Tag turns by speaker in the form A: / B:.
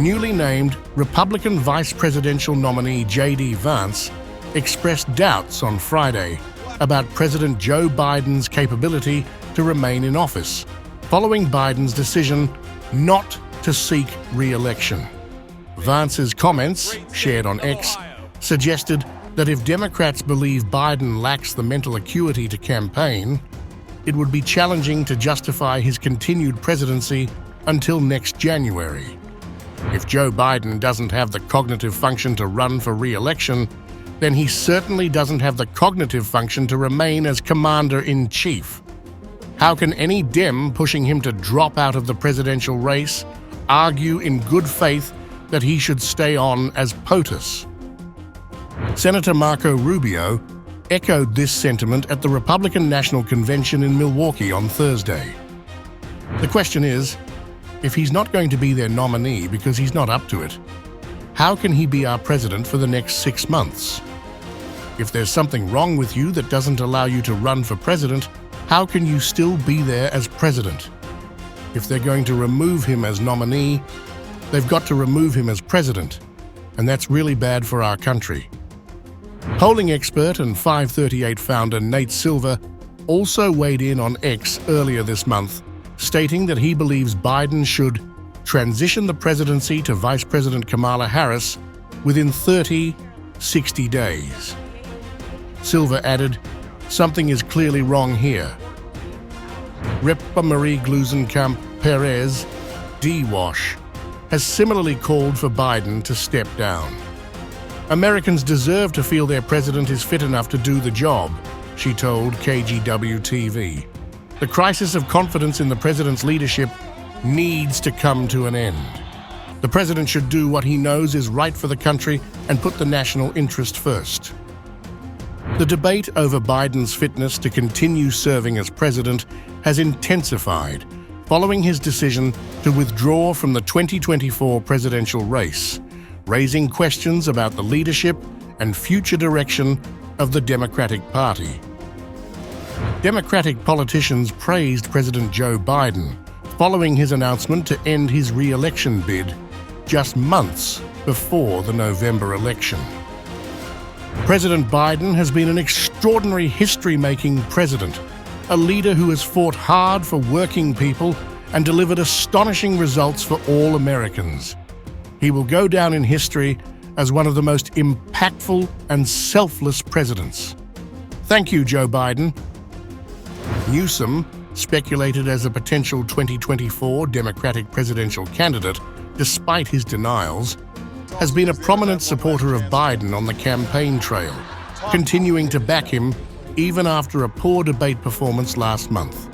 A: Newly named Republican vice presidential nominee J.D. Vance expressed doubts on Friday about President Joe Biden's capability to remain in office, following Biden's decision not to seek re-election. Vance's comments, shared on X, suggested that if Democrats believe Biden lacks the mental acuity to campaign, it would be challenging to justify his continued presidency until next January. If Joe Biden doesn't have the cognitive function to run for re-election, then he certainly doesn't have the cognitive function to remain as commander-in-chief. How can any Dem pushing him to drop out of the presidential race argue in good faith that he should stay on as POTUS? Senator Marco Rubio echoed this sentiment at the Republican National Convention in Milwaukee on Thursday. The question is, if he's not going to be their nominee because he's not up to it, how can he be our president for the next 6 months? If there's something wrong with you that doesn't allow you to run for president, how can you still be there as president? If they're going to remove him as nominee, they've got to remove him as president, and that's really bad for our country. Polling expert and 538 founder Nate Silver also weighed in on X earlier this month, stating that he believes Biden should transition the presidency to Vice President Kamala Harris within 60 days. Silver added, "Something is clearly wrong here." Rep. Marie Gluesenkamp Perez, D-Wash, has similarly called for Biden to step down. Americans deserve to feel their president is fit enough to do the job, she told KGW-TV. The crisis of confidence in the president's leadership needs to come to an end. The president should do what he knows is right for the country and put the national interest first. The debate over Biden's fitness to continue serving as president has intensified following his decision to withdraw from the 2024 presidential race, raising questions about the leadership and future direction of the Democratic Party. Democratic politicians praised President Joe Biden following his announcement to end his re-election bid just months before the November election. President Biden has been an extraordinary history-making president, a leader who has fought hard for working people and delivered astonishing results for all Americans. He will go down in history as one of the most impactful and selfless presidents. Thank you, Joe Biden. Newsom, speculated as a potential 2024 Democratic presidential candidate, despite his denials, has been a prominent supporter of Biden on the campaign trail, continuing to back him even after a poor debate performance last month.